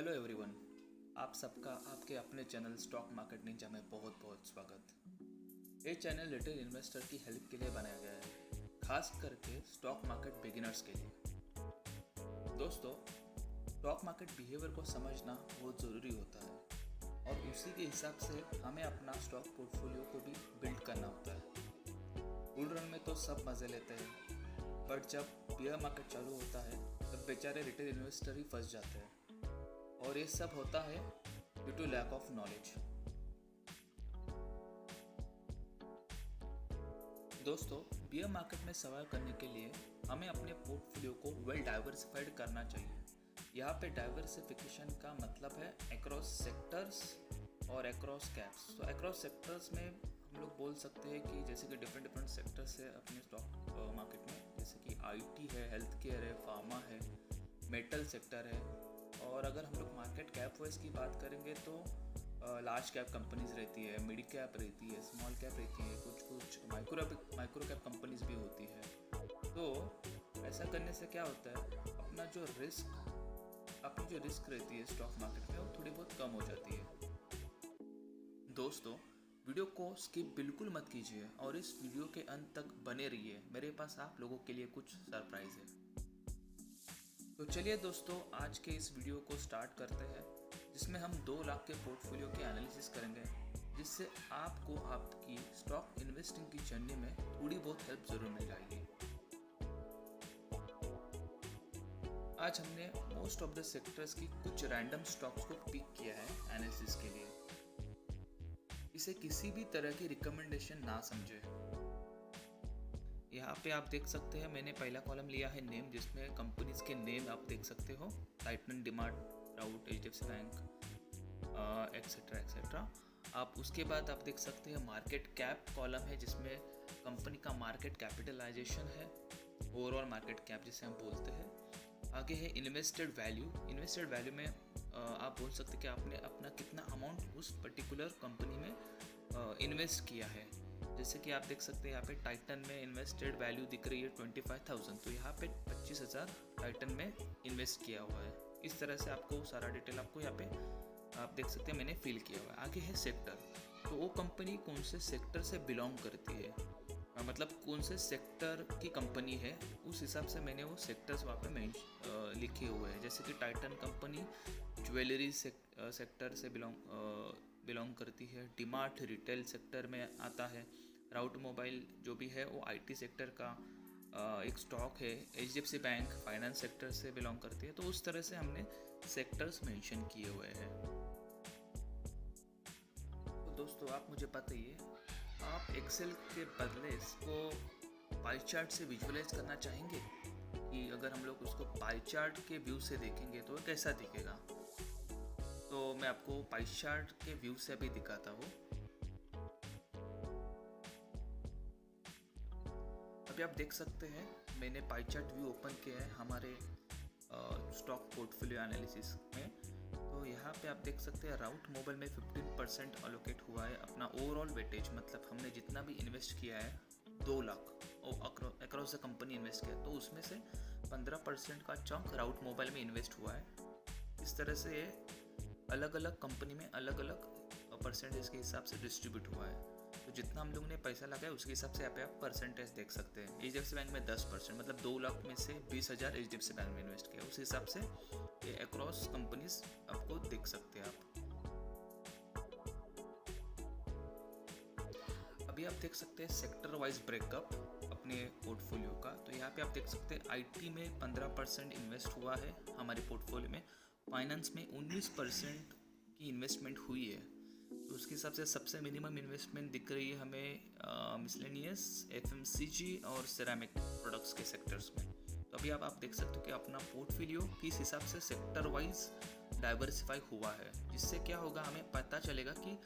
Hello everyone, आप सबका आपके अपने चैनल स्टॉक मार्केट निंजा में बहुत बहुत स्वागत। ये चैनल रिटेल इन्वेस्टर की हेल्प के लिए बनाया गया है, खास करके स्टॉक मार्केट बिगिनर्स के लिए। दोस्तों, स्टॉक मार्केट बिहेवियर को समझना बहुत ज़रूरी होता है और उसी के हिसाब से हमें अपना स्टॉक पोर्टफोलियो को भी बिल्ड करना होता है। बुल रन में तो सब मज़े लेते हैं, बट जब बियर मार्केट चालू होता है तब बेचारे रिटेल इन्वेस्टर ही फंस जाते हैं और ये सब होता है due to lack of knowledge. दोस्तों, बियर मार्केट में सर्वाइव करने के लिए हमें अपने पोर्टफोलियो को वेल डाइवर्सिफाइड करना चाहिए। यहाँ पे डाइवर्सिफिकेशन का मतलब है अक्रॉस सेक्टर्स और अक्रॉस कैप्स। तो अक्रॉस सेक्टर्स में हम लोग बोल सकते हैं कि जैसे कि डिफरेंट सेक्टर्स है अपने स्टॉक मार्केट में, जैसे कि आईटी है, हेल्थ केयर है, फार्मा है, मेटल सेक्टर है। और अगर हम लोग मार्केट कैप वाइज की बात करेंगे तो लार्ज कैप कंपनीज रहती है, मिड कैप रहती है, स्मॉल कैप रहती है, कुछ माइक्रो कैप कंपनीज भी होती है। तो ऐसा करने से क्या होता है, अपनी जो रिस्क रहती है स्टॉक मार्केट में वो थोड़ी बहुत कम हो जाती है। दोस्तों, वीडियो को स्किप बिल्कुल मत कीजिए और इस वीडियो के अंत तक बने रहिए। मेरे पास आप लोगों के लिए कुछ सरप्राइज है। तो चलिए दोस्तों, आज के इस वीडियो को स्टार्ट करते हैं, जिसमें हम 2 लाख के पोर्टफोलियो के एनालिसिस करेंगे, जिससे आपको आपकी स्टॉक इन्वेस्टिंग की जर्नी में थोड़ी बहुत हेल्प ज़रूर मिल जाएगी। आज हमने मोस्ट ऑफ द सेक्टर्स की कुछ रैंडम स्टॉक्स को पिक किया है एनालिसिस के लिए। इसे किसी भी तरह की रिकमेंडेशन ना समझे। यहाँ पे आप देख सकते हैं, मैंने पहला कॉलम लिया है नेम, जिसमें कंपनीज के नेम आप देख सकते हो, टाइटन, डीमार्ट, राउट, एचडीएफसी बैंक, एक्सेट्रा एक्सेट्रा। आप उसके बाद आप देख सकते हैं मार्केट कैप कॉलम है, जिसमें कंपनी का मार्केट कैपिटलाइजेशन है, ओवरऑल मार्केट कैप जिसे हम बोलते हैं। आगे है इन्वेस्टेड वैल्यू। इन्वेस्टेड वैल्यू में आप बोल सकते हैं कि आपने अपना कितना अमाउंट उस पर्टिकुलर कंपनी में इन्वेस्ट किया है। जैसे कि आप देख सकते हैं यहाँ पे टाइटन में इन्वेस्टेड वैल्यू दिख रही है 25,000, तो यहाँ पे 25,000 टाइटन में इन्वेस्ट किया हुआ है। इस तरह से आपको सारा डिटेल आपको यहाँ पे आप देख सकते हैं मैंने फिल किया हुआ है। आगे है सेक्टर, तो वो कंपनी कौन से सेक्टर से बिलोंग करती है, मतलब कौन से सेक्टर की कंपनी है, उस हिसाब से मैंने वो सेक्टर्स वहाँ पे लिखे हुए हैं। जैसे कि टाइटन कंपनी ज्वेलरी सेक्टर से बिलोंग करती है, डीमार्ट रिटेल सेक्टर में आता है, राउट मोबाइल जो भी है वो आईटी सेक्टर का एक स्टॉक है, एचडीएफसी बैंक फाइनेंस सेक्टर से बिलोंग करती है। तो उस तरह से हमने सेक्टर्स मेंशन किए हुए हैं। तो दोस्तों, आप मुझे बताइए, आप एक्सेल के बदले इसको पाई चार्ट से विजुअलाइज करना चाहेंगे कि अगर हम लोग उसको पाई चार्ट के व्यू से देखेंगे तो कैसा दिखेगा? तो मैं आपको पाई चार्ट के व्यू से भी दिखाता हूँ। अभी आप देख सकते हैं मैंने पाई चार्ट व्यू ओपन किया है हमारे स्टॉक पोर्टफोलियो एनालिसिस में। तो यहाँ पे आप देख सकते हैं राउट मोबाइल में 15% अलोकेट हुआ है अपना ओवरऑल वेटेज, मतलब हमने जितना भी इन्वेस्ट किया है 2 लाख और अक्रॉस द कंपनी इन्वेस्ट किया, तो उसमें से 15% का चंक राउट मोबाइल में इन्वेस्ट हुआ है। इस तरह से ये अलग अलग कंपनी में अलग अलग परसेंटेज के हिसाब से डिस्ट्रीब्यूट हुआ है। तो जितना हम लोगों ने पैसा लगाया उसके हिसाब से यहाँ पे आप परसेंटेज देख सकते हैं। एचडीएफसी बैंक में 10%, मतलब 2 लाख में से 20,000 एचडीएफसी बैंक में इन्वेस्ट किया, उस हिसाब से ये अक्रॉस कंपनीज आपको देख सकते हैं आप। अभी आप देख सकते हैं सेक्टर वाइज ब्रेकअप अपने पोर्टफोलियो का। तो यहाँ पे आप देख सकते हैं आईटी में 15% इन्वेस्ट हुआ है हमारे पोर्टफोलियो में, फाइनेंस में 19% की इन्वेस्टमेंट हुई है। तो उसके हिसाब से सबसे मिनिमम इन्वेस्टमेंट दिख रही है हमें मिसलेनियस, एफएमसीजी और सिरेमिक प्रोडक्ट्स के सेक्टर्स में। तो अभी आप देख सकते हो कि अपना पोर्टफोलियो किस हिसाब से सेक्टर वाइज डाइवर्सिफाई हुआ है, जिससे क्या होगा, हमें पता चलेगा कि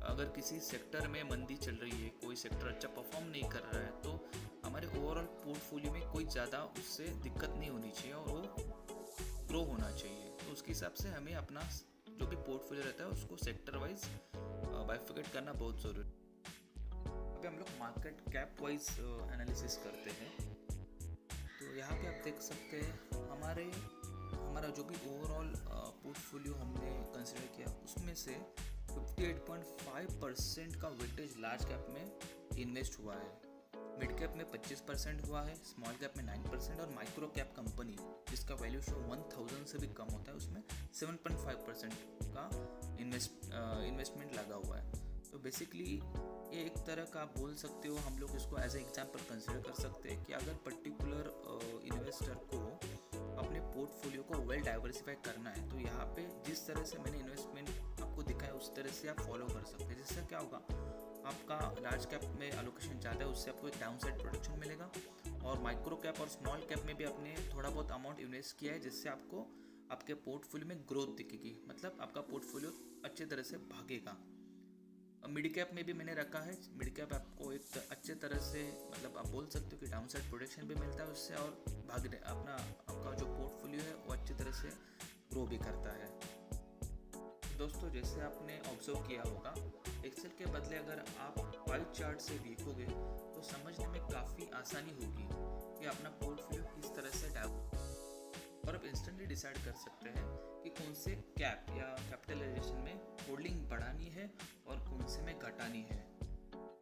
अगर किसी सेक्टर में मंदी चल रही है, कोई सेक्टर अच्छा परफॉर्म नहीं कर रहा है, तो हमारे ओवरऑल पोर्टफोलियो में कोई ज़्यादा उससे दिक्कत नहीं होनी चाहिए और वो ग्रो होना चाहिए। तो उसके हिसाब से हमें अपना जो भी पोर्टफोलियो रहता है उसको सेक्टर वाइज बाइफिकेट करना बहुत ज़रूरी है। अभी हम लोग मार्केट कैप वाइज एनालिसिस करते हैं। तो यहाँ पे आप देख सकते हैं हमारा जो भी ओवरऑल पोर्टफोलियो हमने कंसिडर किया उसमें से 58.5% का वेटेज लार्ज कैप में इन्वेस्ट हुआ है, मिड कैप में 25% हुआ है, स्मॉल कैप में 9% और माइक्रो कैप कंपनी जिसका वैल्यूएशन 1000 से भी कम होता है उसमें 7.5% का इन्वेस्टमेंट लगा हुआ है। तो बेसिकली ये एक तरह का आप बोल सकते हो, हम लोग इसको एज ए एग्जाम्पल कंसिडर कर सकते हैं कि अगर पर्टिकुलर इन्वेस्टर को अपने पोर्टफोलियो को वेल डाइवर्सिफाई करना है तो यहाँ पे जिस तरह से मैंने इन्वेस्टमेंट आपको दिखाया उस तरह से आप फॉलो कर सकते हैं। जिससे क्या होगा, आपका लार्ज कैप में एलोकेशन ज़्यादा है उससे आपको एक डाउन साइड प्रोटेक्शन मिलेगा, और माइक्रो कैप और स्मॉल कैप में भी आपने थोड़ा बहुत अमाउंट इन्वेस्ट किया है जिससे आपको आपके पोर्टफोलियो में ग्रोथ दिखेगी, मतलब आपका पोर्टफोलियो अच्छे तरह से भागेगा। मिड कैप में भी मैंने रखा है, मिड कैप आपको एक अच्छे तरह से मतलब आप बोल सकते हो कि डाउन साइड प्रोटेक्शन भी मिलता है उससे, और भागने आपका जो पोर्टफोलियो है वो अच्छी तरह से ग्रो भी करता है। दोस्तों जैसे आपने ऑब्जर्व किया होगा, एक्सेल के बदले अगर आप पाई चार्ट से देखोगे तो समझने में काफ़ी आसानी होगी कि अपना पोर्टफोलियो किस तरह से और आप इंस्टेंटली डिसाइड कर सकते हैं कि कौन से कैप या कैपिटलाइजेशन में होल्डिंग बढ़ानी है और कौन से में घटानी है।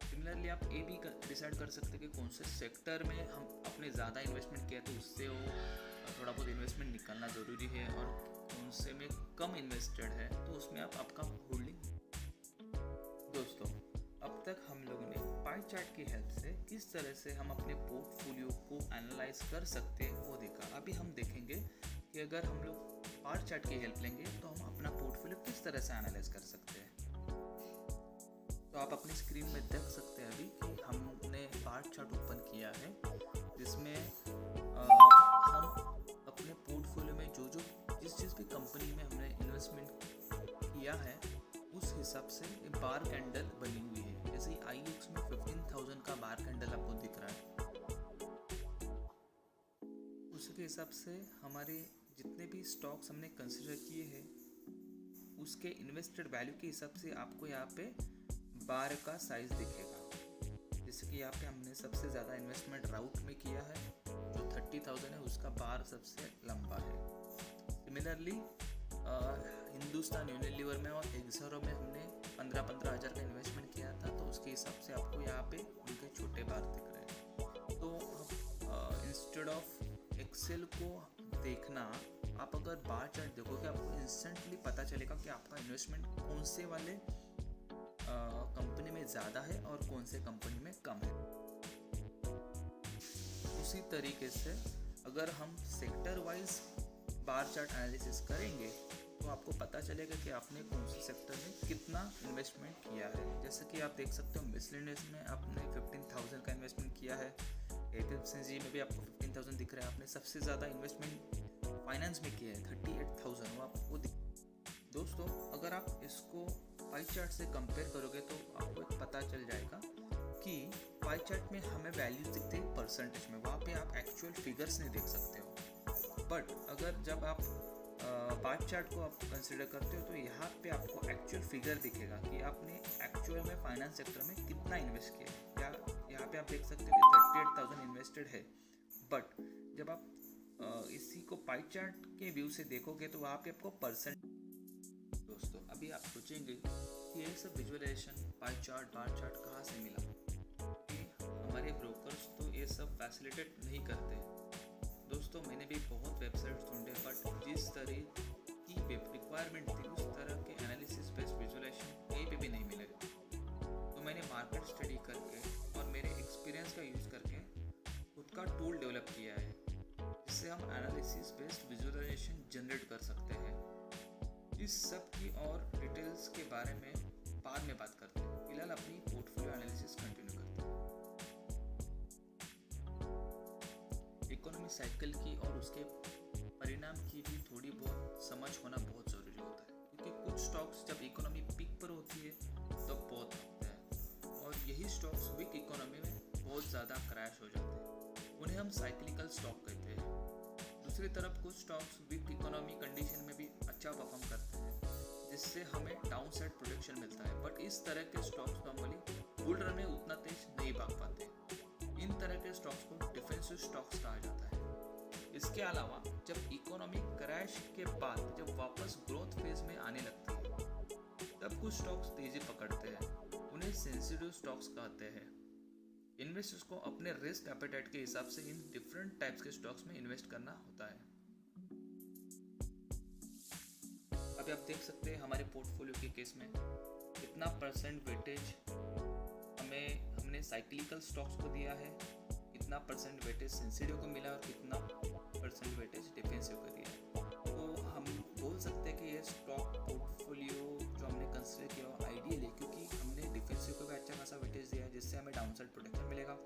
सिमिलरली आप ये भी डिसाइड कर सकते हैं कि कौन से सेक्टर में हम अपने ज़्यादा इन्वेस्टमेंट किया तो उससे वो थोड़ा बहुत इन्वेस्टमेंट निकालना ज़रूरी है, और कौन से में कम इन्वेस्टेड है तो उसमें आप आपका होल्डिंग। दोस्तों अब तक हम लोगों ने पाई चार्ट की हेल्प से किस तरह से हम अपने पोर्टफोलियो को एनालाइज कर सकते हैं वो देखा। अभी हम देखेंगे कि अगर हम लोग बार चार्ट की हेल्प लेंगे तो हम अपना पोर्टफोलियो किस तरह से एनालाइज कर सकते हैं। तो आप अपनी स्क्रीन में देख सकते हैं अभी कि हमने बार चार्ट ओपन किया है जिसमें हम अपने पोर्टफोलियो में जिस भी कंपनी में हमने इन्वेस्टमेंट किया है उस हिसाब से बार कैंडल बनी हुई है। जैसे IEX में 15,000 का बार कैंडल आपको दिख रहा है, उसके हिसाब से हमारे जितने भी स्टॉक्स हमने कंसिडर किए हैं उसके इन्वेस्टेड वैल्यू के हिसाब से आपको यहाँ पे बार का साइज दिखेगा। जैसे कि यहाँ पे हमने सबसे ज़्यादा इन्वेस्टमेंट राउट में किया है जो 30,000 है, उसका बार सबसे लंबा है। सिमिलरली हिंदुस्तान यूनिलीवर में और एक्सरो में हमने 15,000 का इन्वेस्टमेंट किया था तो उसके हिसाब से आपको यहाँ पे उनके छोटे बार दिख रहे हैं। तो इंस्टेड ऑफ एक्सेल को देखना, आप अगर बार चार्ट देखोगे आपको इंस्टेंटली पता चलेगा कि आपका इन्वेस्टमेंट कौन से वाले कंपनी में ज़्यादा है और कौन से कंपनी में कम है। उसी तरीके से अगर हम sector wise bar chart analysis करेंगे तो आपको पता चलेगा कि आपने कौन से सेक्टर में कितना इन्वेस्टमेंट किया है। जैसे कि आप देख सकते हो मिसलेनियस में आपने 15,000 का इन्वेस्टमेंट किया है, एफएमसीजी में भी आपको 15,000 दिख रहा है। आपने सबसे ज़्यादा इन्वेस्टमेंट फाइनेंस में किया है 38,000, वो आपको दोस्तों अगर आप इसको पाई चार्ट से कंपेयर करोगे तो आपको पता चल जाएगा कि पाई चार्ट में हमें वैल्यूज दिखते हैं परसेंटेज में, वहाँ पे आप एक्चुअल फिगर्स नहीं देख सकते हो। बट अगर जब आप बार चार्ट को आप कंसिडर करते हो तो यहाँ पे आपको एक्चुअल फिगर दिखेगा कि आपने एक्चुअल में फाइनेंस सेक्टर में कितना इन्वेस्ट किया। यहाँ पे आप देख सकते हो कि 38,000 इन्वेस्टेड है, बट जब आप इसी को पाई चार्ट के व्यू से देखोगे तो वहाँ पे आपको परसेंट। दोस्तों अभी आप सोचेंगे कि ये सब visualisation pie chart bar chart कहाँ से मिला, कि हमारे ब्रोकर्स तो ये सब फैसिलिटेट नहीं करते। दोस्तों मैंने भी बहुत वेबसाइट्स ढूंढे बट जिस तरह की रिक्वायरमेंट थी उस तरह के एनालिसिस बेस्ड विजुअलाइजेशन कहीं पे भी नहीं मिले। तो मैंने मार्केट स्टडी करके और मेरे एक्सपीरियंस का यूज़ करके खुद का टूल डेवलप किया है जिससे हम एनालिसिस बेस्ड विजुअलाइजेशन जनरेट कर सकते हैं। इस सब की और डिटेल्स के बारे में बाद में बात करते हैं, फिलहाल अपनी पोर्टफोलियो एनालिसिस कंटिन्यू करते हैं। इकोनॉमी साइकिल की और उसके परिणाम की भी थोड़ी बहुत समझ होना बहुत ज़रूरी होता है, क्योंकि कुछ स्टॉक्स जब इकोनॉमी पीक पर होती है तो बहुत होता है और यही स्टॉक्स वीक इकोनॉमी में बहुत ज़्यादा क्रैश हो जाते हैं, उन्हें हम साइक्लिकल स्टॉक कहते हैं। दूसरी तरफ कुछ स्टॉक्स वीक इकोनॉमी कंडीशन में भी अच्छा परफॉर्म करते हैं जिससे हमें डाउन साइड प्रोटेक्शन मिलता है, बट इस तरह के स्टॉक्स नॉर्मली बुल रन में उतना तेज नहीं भाग पाते। इन तरह के स्टॉक्स को डिफेंसिव स्टॉक्स कहा जाता है। इसके अलावा जब इकोनॉमिक क्रैश के बाद जब वापस ग्रोथ फेज में आने लगती है तब कुछ स्टॉक्स तेजी पकड़ते हैं, उन्हें सेंसिटिव स्टॉक्स कहते हैं। इन्वेस्टर्स को अपने रिस्क एपेटाइट के हिसाब से इन डिफरेंट टाइप्स के स्टॉक्स में इन्वेस्ट करना होता है। अभी आप देख सकते हैं हमारे पोर्टफोलियो के केस में कितना परसेंट वेटेज हमने साइक्लिकल स्टॉक्स को दिया है, कितना परसेंट वेटेज सेंसिटिव को मिला और कितना परसेंट वेटेज डिफेंसिव को दिया है। तो हम बोल सकते हैं कि ये स्टॉक पोर्टफोलियो जो हमने कंसिडर किया आइडियल है, क्योंकि हमने डिफेंसिव को भी अच्छा खासा वेटेज दिया है जिससे हमें डाउनसाइड प्रोटेक्शन मिलेगा।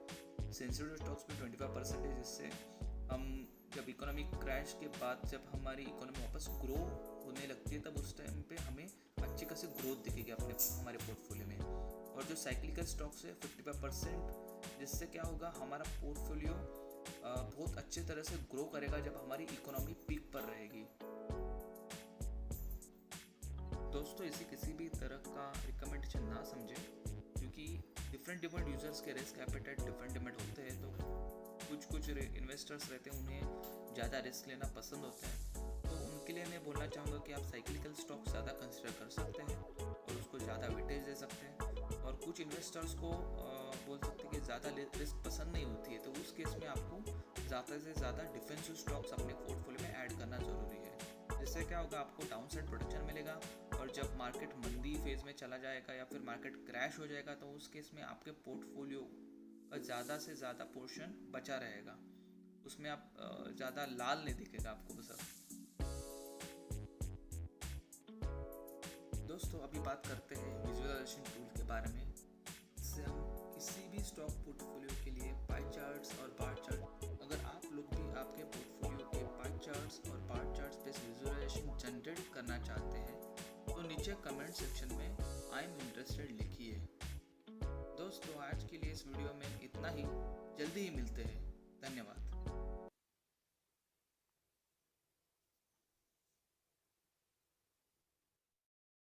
सेंसिटिव स्टॉक्स में 25% है जिससे हम जब इकोनॉमिक क्रैश के बाद जब हमारी इकोनॉमी वापस ग्रो होने लगती है तब उस टाइम पे हमें अच्छी खासी ग्रोथ दिखेगी हमारे पोर्टफोलियो में। और जो साइक्लिकल स्टॉक्स है 55%, जिससे क्या होगा हमारा पोर्टफोलियो बहुत अच्छे तरह से ग्रो करेगा जब हमारी इकोनॉमी पीक पर रहेगी। दोस्तों इसे किसी भी तरह का रिकमेंडेशन ना समझें, क्योंकि डिफरेंट यूजर्स के रिस्क एपेटाइट डिफरेंट होते हैं। तो कुछ इन्वेस्टर्स रहते हैं उन्हें ज़्यादा रिस्क लेना पसंद होता है, तो उनके लिए मैं बोलना चाहूँगा कि आप साइक्लिकल स्टॉक ज़्यादा कंसिडर कर सकते हैं और उसको ज़्यादा वेटेज दे सकते हैं। और कुछ इन्वेस्टर्स को बोल सकते हैं कि ज़्यादा रिस्क पसंद नहीं होती है, तो उस केस में आपको ज़्यादा से ज़्यादा डिफेंसिव स्टॉक्स अपने पोर्टफोलियो में ऐड करना ज़रूरी है। जिससे क्या होगा आपको डाउनसाइड प्रोटेक्शन मिलेगा, और जब मार्केट मंदी फेज में चला जाएगा या फिर मार्केट क्रैश हो जाएगा तो उस केस में आपके पोर्टफोलियो का ज़्यादा से ज़्यादा पोर्शन बचा रहेगा, उसमें आप ज़्यादा लाल नहीं दिखेगा आपको सब। दोस्तों अभी बात करते हैं विजुअलाइजेशन टूल के बारे में। इससे हम किसी भी स्टॉक पोर्टफोलियो के लिए पाई चार्ट्स और बार चार्ट, अगर आप लोग भी आपके पोर्टफोलियो के पाई चार्ट्स और बार चार्ट्स पे विजुअलाइजेशन जनरेट करना चाहते हैं तो नीचे कमेंट सेक्शन में आई एम इंटरेस्टेड लिखिए। दोस्तों आज के लिए इस वीडियो में इतना ही, जल्दी ही मिलते हैं। धन्यवाद।